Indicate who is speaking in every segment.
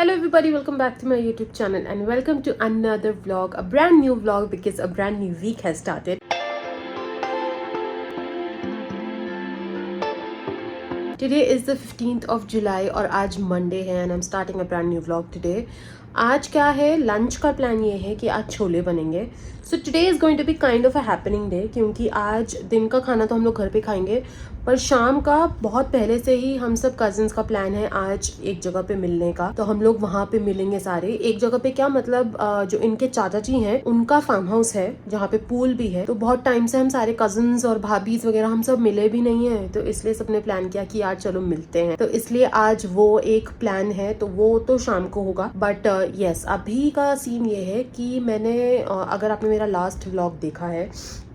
Speaker 1: Hello everybody, welcome back to my YouTube channel and welcome to another vlog, a brand new vlog because a brand new week has started. Today is the 15th of July और आज Monday है and I'm starting a brand new vlog today. आज क्या है, lunch का plan ये है कि आज छोले बनेंगे. So today is going to be kind of a happening day क्योंकि आज दिन का खाना तो हम लोग घर पे खाएंगे पर शाम का बहुत पहले से ही हम सब कजिन्स का प्लान है आज एक जगह पे मिलने का. तो हम लोग वहाँ पे मिलेंगे सारे. एक जगह पे क्या मतलब जो इनके चाचा जी हैं उनका फार्म हाउस है जहाँ पे पूल भी है. तो बहुत टाइम से हम सारे कजिन्स और भाभीज वगैरह हम सब मिले भी नहीं है तो इसलिए सबने प्लान किया कि यार चलो मिलते हैं. तो इसलिए आज वो एक प्लान है तो वो तो शाम को होगा. बट यस अभी का सीन ये है कि मैंने अगर आपने मेरा लास्ट व्लॉग देखा है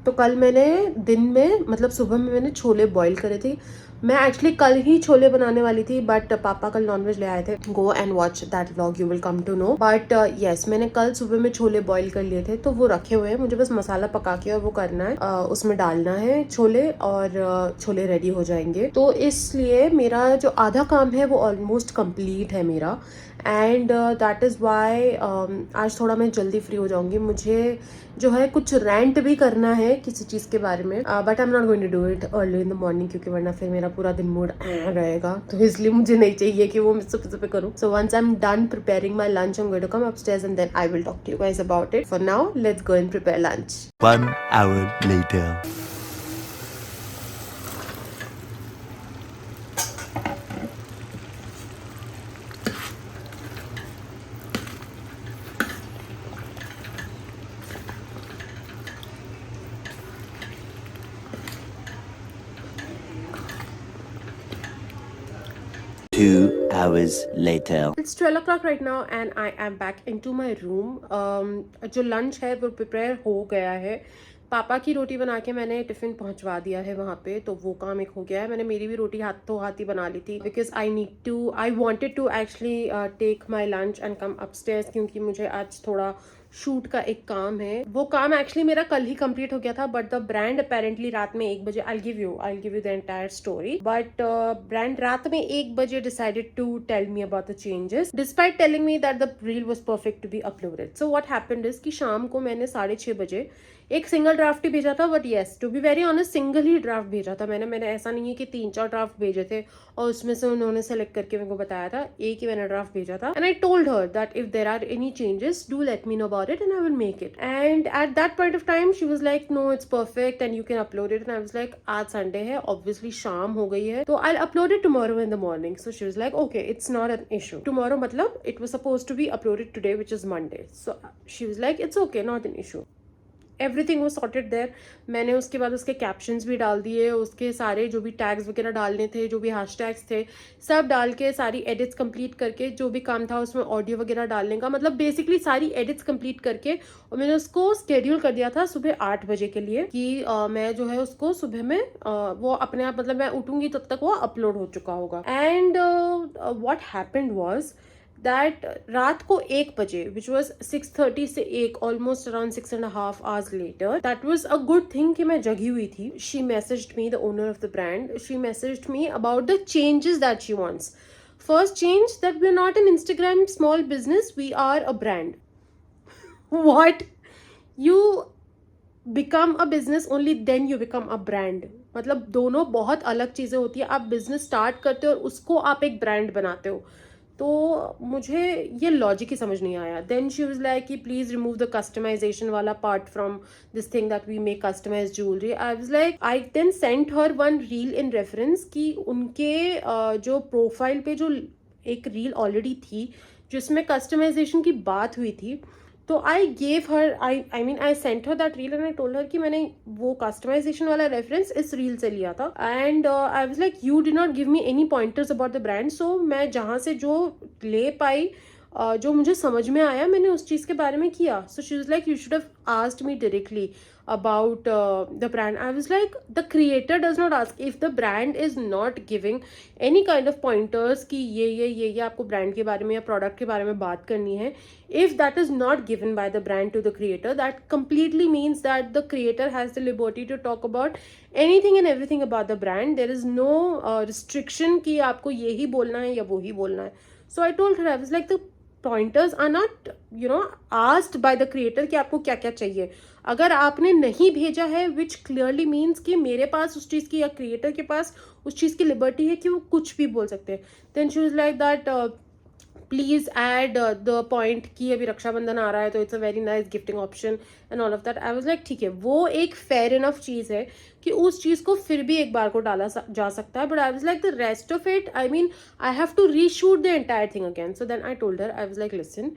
Speaker 1: तो कल मैंने दिन में मतलब सुबह में मैंने छोले बॉईल करे थे. मैं एक्चुअली कल ही छोले बनाने वाली थी बट पापा कल नॉनवेज ले आए थे. Go and watch that vlog, you will come to know. But yes मैंने कल सुबह में छोले बॉईल कर लिए थे तो वो रखे हुए हैं. मुझे बस मसाला पका के और वो करना है, उसमें डालना है छोले और छोले रेडी हो जाएंगे. तो इसलिए मेरा जो आधा काम है वो ऑलमोस्ट कंप्लीट है मेरा. एंड दैट इज़ वाई आज थोड़ा मैं जल्दी फ्री हो जाऊंगी. मुझे जो है कुछ रेंट भी करना है किसी चीज़ के बारे में but I am not going to do it early in the morning क्योंकि वरना फिर मेरा पूरा दिन मूड रहेगा. तो इसलिए मुझे नहीं चाहिए कि वो मैं सुबह सुबह करूँ. So once I am done preparing my lunch I am going to come upstairs and then I will talk to you guys about it. For now let's go and prepare lunch.
Speaker 2: 1 hour later. 2 hours later.
Speaker 1: It's 12 o'clock right now and I am back into my room. जो lunch है वो prepare हो गया है. पापा की रोटी बना के मैंने टिफिन पहुंचवा दिया है वहाँ पे तो वो काम एक हो गया है. मैंने मेरी भी रोटी हाथों हाथ ही बना ली थी because I wanted to actually take my lunch and come upstairs क्योंकि मुझे आज थोड़ा शूट का एक काम है. वो काम एक्चुअली मेरा कल ही कंप्लीट हो गया था बट द ब्रांड अपेरेंटली रात में 1 बजे I give you the entire story. But brand रात में 1 बजे decided to tell me about the changes despite telling me that the reel was perfect to be uploaded. So what happened is कि शाम को मैंने 6:30 बजे एक सिंगल ड्राफ्ट ही भेजा था. But yes to be very honest single ही ड्राफ्ट भेजा था मैंने ऐसा नहीं है कि 3-4 ड्राफ्ट भेजे थे और उसमें से उन्होंने सेलेक्ट करके मेरे को बताया था. एक ही मैंने ड्राफ्ट भेजा था and I told her that if there are any changes do let me know about it and I will make it. And at that point of time she was like no it's perfect and you can upload it and I was like आज Sunday है obviously शाम हो गई है तो I'll upload it tomorrow in the morning. So she was like okay it's not an issue. Tomorrow मतलब it was supposed to be uploaded today which is Monday. So she was like it's okay not an issue. Everything वो sorted there. मैंने उसके बाद उसके captions भी डाल दिए, उसके सारे जो भी टैग्स वगैरह डालने थे, जो भी हैशटैग्स थे सब डाल के सारी एडिट्स कंप्लीट करके जो भी काम था उसमें ऑडियो वगैरह डालने का मतलब बेसिकली सारी एडिट्स कंप्लीट करके और मैंने उसको शेड्यूल कर दिया था सुबह 8 बजे के लिए कि मैं जो है उसको सुबह में वो अपने आप मतलब मैं उठूंगी तब तक वो अपलोड हो चुका होगा. And what happened was that रात को 1 बजे विच वॉज 6:30 से 1 almost around 6.5 hours later that was a good thing कि मैं जगी हुई थी. She messaged me the owner of the brand. She messaged me about the changes that she wants. First change that we are not an Instagram small business we are a brand. What you become a business only then you become a brand. मतलब दोनों बहुत अलग चीजें होती है. आप business start करते हो और उसको आप एक ब्रांड बनाते हो तो मुझे ये लॉजिक ही समझ नहीं आया. देन शी वाज लाइक कि प्लीज रिमूव द कस्टमाइजेशन वाला part from this thing that we make customize jewellery. I was like I then sent her one reel in reference कि उनके जो प्रोफाइल पे जो एक रील ऑलरेडी थी जिसमें कस्टमाइजेशन की बात हुई थी तो I gave her I sent her that reel and I told हर कि मैंने वो कस्टमाइजेशन वाला रेफरेंस इस रील से लिया था. And I was like you did not give me any pointers about the brand. So मैं जहाँ से जो ले पाई जो मुझे समझ में आया मैंने उस चीज़ के बारे में किया. So she was like you should have asked me directly about the brand. I was like the creator does not ask if the brand is not giving any kind of pointers कि ये आपको brand के बारे में या product के बारे में बात करनी है. If that is not given by the brand to the creator, that completely means that the creator has the liberty to talk about anything and everything about the brand. There is no restriction कि आपको यही बोलना है या वो ही बोलना है. So I told her, I was like the pointers are not asked by the creator कि आपको क्या क्या चाहिए. अगर आपने नहीं भेजा है, विच क्लियरली मीन्स कि मेरे पास उस चीज़ की या क्रिएटर के पास उस चीज़ की लिबर्टी है कि वो कुछ भी बोल सकते हैं. Then she was like that please add the point कि अभी रक्षाबंधन आ रहा है तो it's a very nice gifting option and all of that. I was like ठीक है, वो एक फेयर इनफ चीज़ है कि उस चीज़ को फिर भी एक बार को डाला जा सकता है. But I was like the rest of it, I mean I have to reshoot the entire thing again. So then I told her, I was like listen,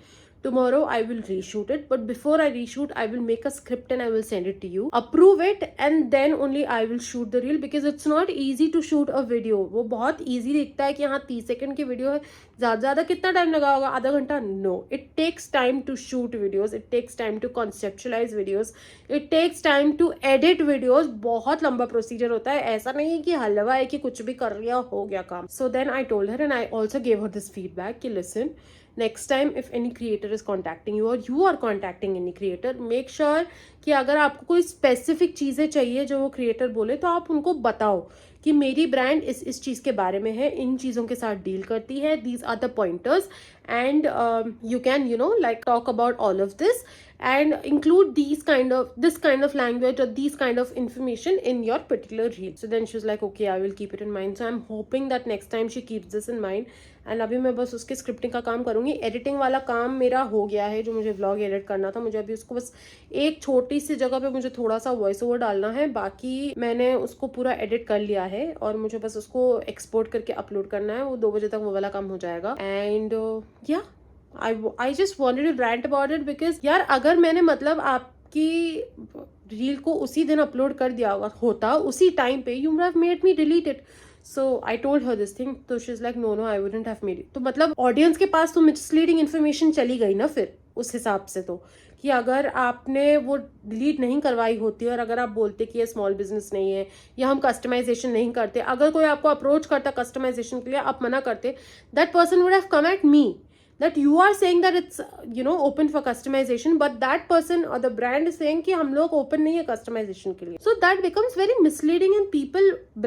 Speaker 1: tomorrow I will reshoot it, but before I reshoot I will make a script and I will send it to you, approve it, and then only I will shoot the reel, because it's not easy to shoot a video. वो बहुत easy दिखता है कि हाँ 30 second की video है, ज़्यादा कितना टाइम लगा होगा, आधा घंटा? No, it takes time to shoot videos, it takes time to conceptualize videos, it takes time to edit videos. बहुत लंबा प्रोसीजर होता है, ऐसा नहीं है कि हलवा है कि कुछ भी कर लिया हो गया काम. So then I told her and I also gave her this feedback कि listen, next time if any creator is contacting you or you are contacting any creator, make sure कि अगर आपको कोई स्पेसिफिक चीज़ें चाहिए जो वो क्रिएटर बोले तो आप उनको बताओ कि मेरी ब्रांड इस चीज़ के बारे में है, इन चीज़ों के साथ डील करती है, these are the pointers, and you can like talk about all of this and include this kind of language or these kind of information in your particular reel. So then she was like, okay, I will keep it in mind. So I'm hoping that next time she keeps this in mind. And अभी मैं बस उसके scripting का काम करूँगी. Editing वाला काम मेरा हो गया है, जो मुझे व्लॉग एडिट करना था. मुझे अभी उसको बस एक छोटी सी जगह पे मुझे थोड़ा सा वॉइस ओवर डालना है, बाकी मैंने उसको पूरा एडिट कर लिया है और मुझे बस उसको एक्सपोर्ट करके अपलोड करना है. वो 2 बजे तक वो वाला काम हो जाएगा. एंड या I just wanted to rant about it because यार अगर मैंने मतलब आपकी रील को उसी दिन अपलोड कर दिया होता उसी टाइम पे, you would have made me delete it. So I told her this thing, तो she's like no I wouldn't have made it. तो मतलब ऑडियंस के पास तो मिसलीडिंग इन्फॉर्मेशन चली गई ना फिर उस हिसाब से, तो कि अगर आपने वो डिलीट नहीं करवाई होती और अगर आप बोलते कि ये स्मॉल बिजनेस नहीं है या हम कस्टमाइजेशन नहीं करते, अगर कोई आपको अप्रोच करता कस्टमाइजेशन के लिए, आप मना करते, that person would have come at me that you are saying that it's open for customization, but that person or the brand is saying कि हम लोग open नहीं है customization के लिए. So that becomes very misleading and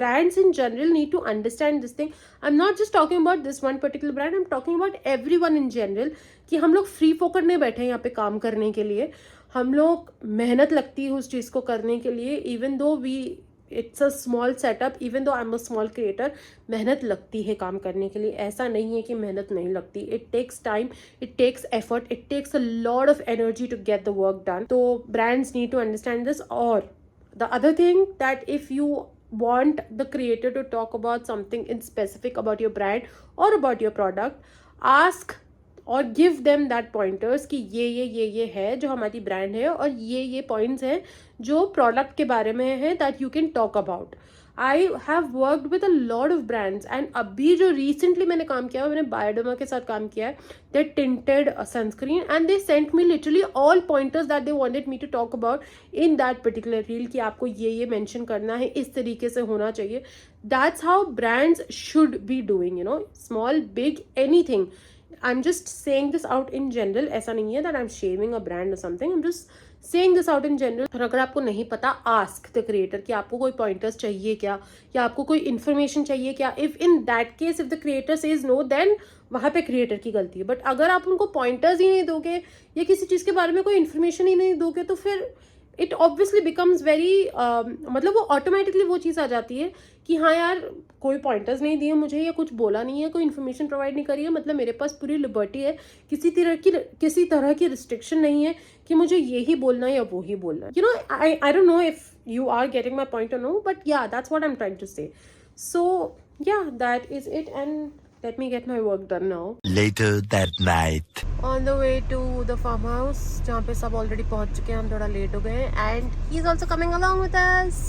Speaker 1: brands in general need to understand this thing. I'm not just talking about this one particular brand, I'm talking about everyone in general कि हम लोग free फोकट नहीं बैठे हैं यहाँ पे काम करने के लिए. हम लोग मेहनत लगती है उस चीज़ को करने के लिए, even though it's a small setup, even though I'm a small creator, मेहनत लगती है काम करने के लिए. ऐसा नहीं है कि मेहनत नहीं लगती. It takes time, it takes effort, it takes a lot of energy to get the work done. So brands need to understand this. Or the other thing, that if you want the creator to talk about something in specific about your brand or about your product, ask और give them that pointers कि ये है जो हमारी brand है और ये points हैं जो प्रोडक्ट के बारे में है that you can talk about. I have worked with a lot of brands and अभी जो रिसेंटली मैंने काम किया है, मैंने बायोडर्मा के साथ काम किया है. They tinted sunscreen and they sent me literally all pointers that they wanted me to talk about in that particular reel कि आपको ये मेंशन करना है, इस तरीके से होना चाहिए. That's how brands should be doing, small big anything. I'm just saying this out in general. ऐसा नहीं है that I'm shaming a brand or something. I'm just saying this out in general. और अगर आपको नहीं पता, ask the creator कि आपको कोई pointers चाहिए क्या, या आपको कोई information चाहिए क्या. If in that case, if the creator says no, then वहाँ पे creator की गलती है. But अगर आप उनको pointers ही नहीं दोगे या किसी चीज़ के बारे में कोई information ही नहीं दोगे, तो फिर इट ऑब्वियसली बिकम्स वेरी मतलब वो ऑटोमेटिकली वो चीज़ आ जाती है कि हाँ यार कोई पॉइंटर्स नहीं दिए मुझे, या कुछ बोला नहीं है, कोई इन्फॉर्मेशन प्रोवाइड नहीं करी है, मतलब मेरे पास पूरी लिबर्टी है, किसी तरह की रिस्ट्रिक्शन नहीं है कि मुझे ये ही बोलना है या वो ही बोलना है. I don't know if you are getting my point और no, but ya that's what I am trying to say. So ya that is it and let me get my work done now.
Speaker 2: Later that night.
Speaker 1: On the way to the farmhouse, जहाँ पे सब already पहुँच चुके हैं, हम थोड़ा late हो गए, and he is also coming along with us.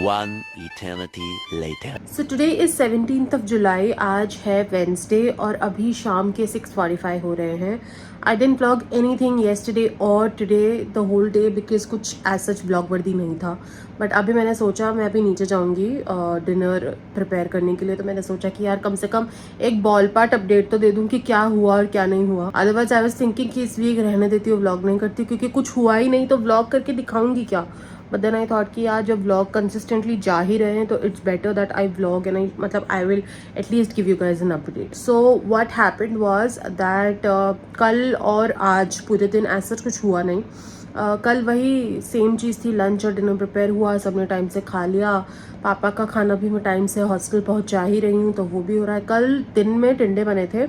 Speaker 2: One eternity later.
Speaker 1: So today is 17th of July. आज है Wednesday और अभी शाम के 6:45 हो रहे हैं. I didn't vlog anything yesterday or today the whole day because कुछ as such vlog वर्दी नहीं था. बट अभी मैंने सोचा मैं अभी नीचे जाऊंगी डिनर प्रिपेयर करने के लिए, तो मैंने सोचा कि यार कम से कम एक बॉल पार्ट अपडेट तो दे दूं कि क्या हुआ और क्या नहीं हुआ. अदरवाइज आई वाज थिंकिंग कि इस वीक रहने देती हूँ, व्लॉग नहीं करती, क्योंकि कुछ हुआ ही नहीं तो व्लॉग करके दिखाऊंगी क्या. बट देन आई थॉट कि यार जब व्लॉग कंसिस्टेंटली जा ही रहे हैं तो it's better that I vlog and I मतलब I will at least give you guys an update. So what happened was that कल और आज पूरे दिन ऐसा कुछ हुआ नहीं. कल वही सेम चीज़ थी, लंच और डिनर प्रिपेयर हुआ, सबने टाइम से खा लिया. पापा का खाना भी मैं टाइम से हॉस्टल पहुंचा ही रही हूँ तो वो भी हो रहा है. कल दिन में टिंडे बने थे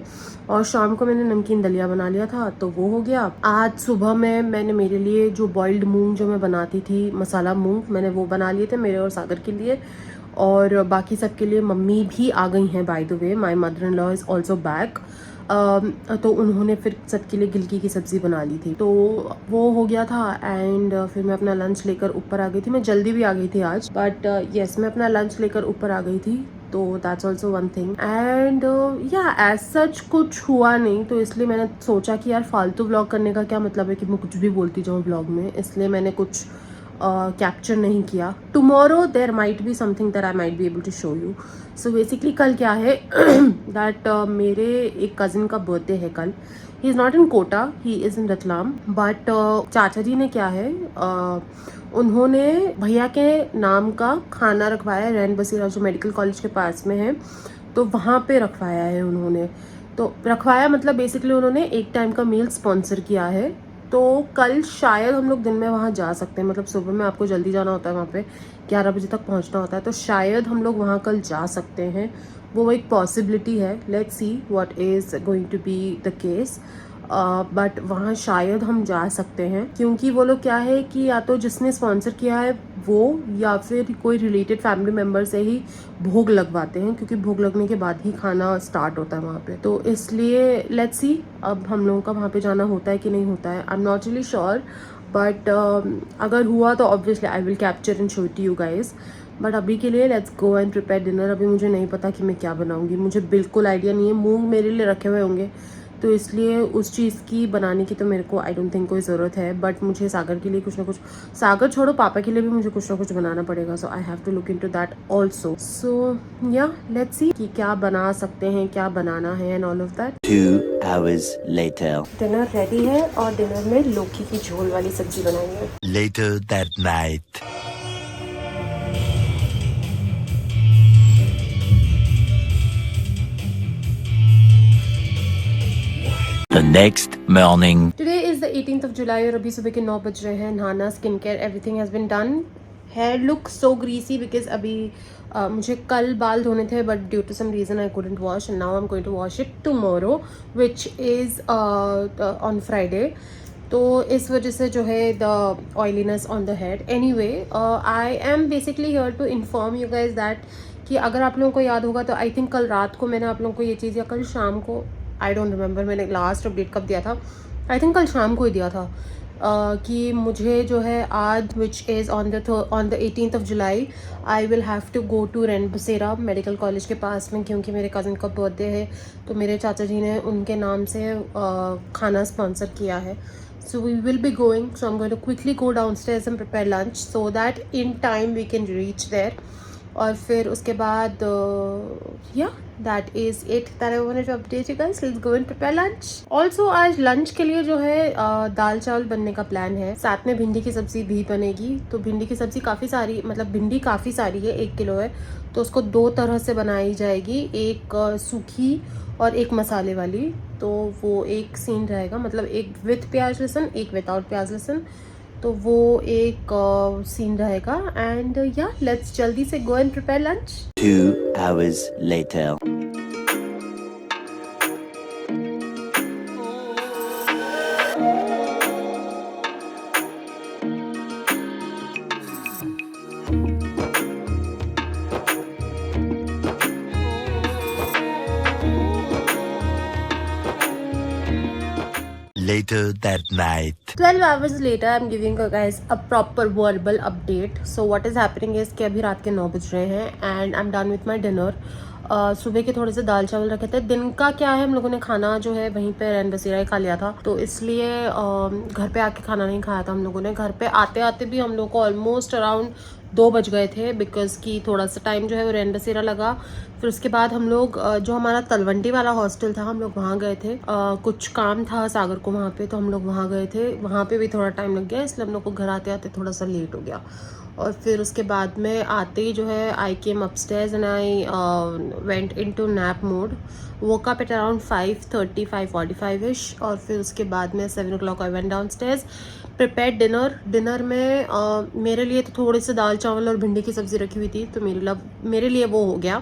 Speaker 1: और शाम को मैंने नमकीन दलिया बना लिया था तो वो हो गया. आज सुबह में मैंने मेरे लिए जो बॉइल्ड मूंग जो मैं बनाती थी, मसाला मूंग, मैंने वो बना लिए थे मेरे और सागर के लिए. और बाकी सबके लिए मम्मी भी आ गई हैं. By the way my mother in law is also back. तो उन्होंने फिर सबके लिए गिलकी की सब्ज़ी बना ली थी तो वो हो गया था. एंड फिर मैं अपना लंच लेकर ऊपर आ गई थी. मैं जल्दी भी आ गई थी आज, बट यस मैं अपना लंच लेकर ऊपर आ गई थी तो that's also one thing. And या एज सच कुछ हुआ नहीं तो इसलिए मैंने सोचा कि यार फालतू व्लॉग करने का क्या मतलब है कि मैं कुछ भी बोलती जाऊँ व्लॉग में, इसलिए मैंने कुछ कैप्चर नहीं किया. Tomorrow there might be something that I might be able to show you. So basically कल क्या है दैट मेरे एक कज़िन का बर्थडे है कल. He is not in Kota, he is in Ratlam. But चाचा जी ने क्या है उन्होंने भैया के नाम का खाना रखवाया रैन बसेरा जो मेडिकल कॉलेज के पास में है तो वहाँ पे रखवाया है उन्होंने. तो रखवाया मतलब बेसिकली उन्होंने एक टाइम का मील स्पॉन्सर किया है. तो कल शायद हम लोग दिन में वहाँ जा सकते हैं, मतलब सुबह में आपको जल्दी जाना होता है वहाँ पे 11 बजे तक पहुँचना होता है तो शायद हम लोग वहाँ कल जा सकते हैं. वो एक पॉसिबिलिटी है. Let's see what is going to be the case. But वहाँ शायद हम जा सकते हैं क्योंकि वो लोग क्या है कि या तो जिसने स्पॉन्सर किया है वो या फिर कोई रिलेटेड फैमिली मेम्बर से ही भोग लगवाते हैं क्योंकि भोग लगने के बाद ही खाना स्टार्ट होता है वहाँ पे. तो इसलिए लेट्स सी अब हम लोगों का वहाँ पे जाना होता है कि नहीं होता है. I am not really sure but अगर हुआ तो obviously I will capture and show it to you guys. But अभी के लिए let's go and prepare dinner. अभी मुझे नहीं पता कि मैं क्या बनाऊँगी, मुझे बिल्कुल आइडिया नहीं है. मूंग मेरे लिए रखे हुए होंगे तो इसलिए उस चीज़ की बनाने की तो मेरे को आई डोंट थिंक कोई ज़रूरत है. बट मुझे सागर के लिए कुछ ना कुछ, सागर छोड़ो पापा के लिए भी मुझे कुछ ना कुछ बनाना पड़ेगा. So I have to look into that also. So yeah let's सी कि क्या बना सकते हैं, क्या बनाना है and all of that.
Speaker 2: 2 hours later.
Speaker 1: Dinner ready है और डिनर में लौकी की झोल वाली सब्जी बनाई है.
Speaker 2: Later that night. The next morning.
Speaker 1: Today is the 18th of July और अभी सुबह के 9 बज रहे हैं. नहाना, skin care, everything has been done. Hair look so greasy because अभी मुझे कल बाल धोने थे but due to some reason I couldn't wash and now I am going to wash it tomorrow which is on Friday. तो इस वजह से जो है the oiliness on the head. Anyway I am basically here to inform you guys that कि अगर आप लोगों को याद होगा तो आई थिंक कल रात को मैंने आप लोगों को ये चीज़ या कल शाम को, आई डोंट रिमेंबर मैंने लास्ट अपडेट कब दिया था. आई थिंक कल शाम को ही दिया था कि मुझे जो है आज which is on the 18th of July I will have to go to रैन बसेरा मेडिकल कॉलेज के पास में क्योंकि मेरे कज़न का बर्थडे है तो मेरे चाचा जी ने उनके नाम से खाना स्पॉन्सर किया है. So we will be going. So I'm going to quickly go downstairs and prepare lunch so that in time we can reach there. और फिर उसके बाद yeah, that is it that I wanted to update you guys. Let's go and prepare lunch. Also आज lunch के लिए जो है दाल चावल बनने का प्लान है. साथ में भिंडी की सब्ज़ी भी बनेगी. तो भिंडी की सब्ज़ी काफ़ी सारी, मतलब भिंडी काफ़ी सारी है, 1 किलो है तो उसको 2 तरह से बनाई जाएगी. एक सूखी और एक मसाले वाली. तो वो एक सीन रहेगा, मतलब एक विथ प्याज लहसुन, एक विदाउट प्याज लहसुन. तो वो एक सीन रहेगा. एंड या लेट्स जल्दी से गो and prepare lunch.
Speaker 2: 2 hours later. Later that night.
Speaker 1: 12 hours later I'm giving you guys a proper verbal update. So what is happening is कि अभी रात के 9 बज रहे हैं and I'm done with my dinner. सुबह के थोड़े से दाल चावल रखे थे। दिन का क्या है, हम लोगों ने खाना जो है वहीं पे रैन बसेरा ही खा लिया था, तो इसलिए घर पे आके खाना नहीं खाया था हम लोगों ने। घर पे आते आते भी हम लोग को ऑलमोस्ट अराउंड 2 बज गए थे, बिकॉज की थोड़ा सा टाइम जो है वो रैन बसेरा लगा। फिर उसके बाद हम लोग जो हमारा तलवंडी वाला हॉस्टल था, हम लोग वहाँ गए थे। कुछ काम था सागर को वहाँ पे, तो हम लोग वहाँ गए थे। वहाँ पे भी थोड़ा टाइम लग गया, इसलिए हम लोग को घर आते आते थोड़ा सा लेट हो गया। और फिर उसके बाद में आते ही जो है I came upstairs and I went into nap mode. Woke up at around 5:30 5:45 और फिर उसके बाद में 7 o'clock I went downstairs, prepare dinner में मेरे लिए तो थोड़े से दाल चावल और भिंडी की सब्ज़ी रखी हुई थी, तो मेरे लिए वो हो गया।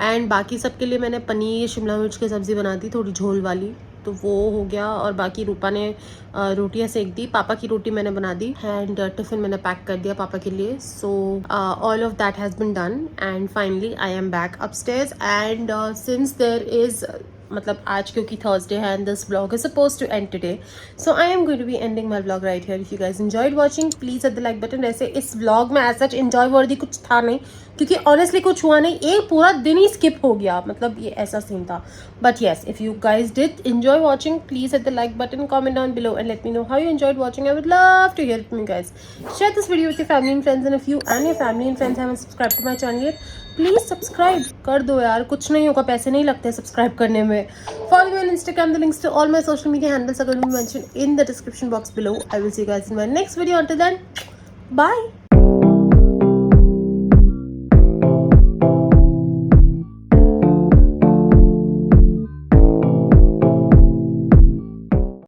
Speaker 1: एंड बाकी सबके लिए मैंने पनीर शिमला मिर्च की सब्ज़ी बना दी, थोड़ी झोल वाली, तो वो हो गया। और बाकी रूपा ने रोटियां सेक दी, पापा की रोटी मैंने बना दी एंड टिफ़िन मैंने पैक कर दिया पापा के लिए। So all of that has been done and finally I am back upstairs. And since there is मतलब आज क्योंकि थर्सडे है and this blog is suppose to end today, so I am going to be ending my blog right here. If you guys enjoyed watching please hit the like button. ऐसे इस blog में as such enjoy वर्दी कुछ था नहीं, क्योंकि honestly कुछ हुआ नहीं, एक पूरा दिन ही स्किप हो गया, मतलब ये ऐसा सीन था। But yes, if you guys did enjoy watching please hit the like button, comment down below and let me know how you enjoyed watching. I would love to hear it from you guys. Share this video with your family and friends, and if you and your family and friends haven't subscribed to my channel yet, please subscribe कर दो यार, कुछ नहीं होगा, पैसे नहीं लगते subscribe करने में। Follow me on Instagram, the links to all my social media handles are going to be mentioned in the description box below. I will see you guys in my next video. Until then, bye.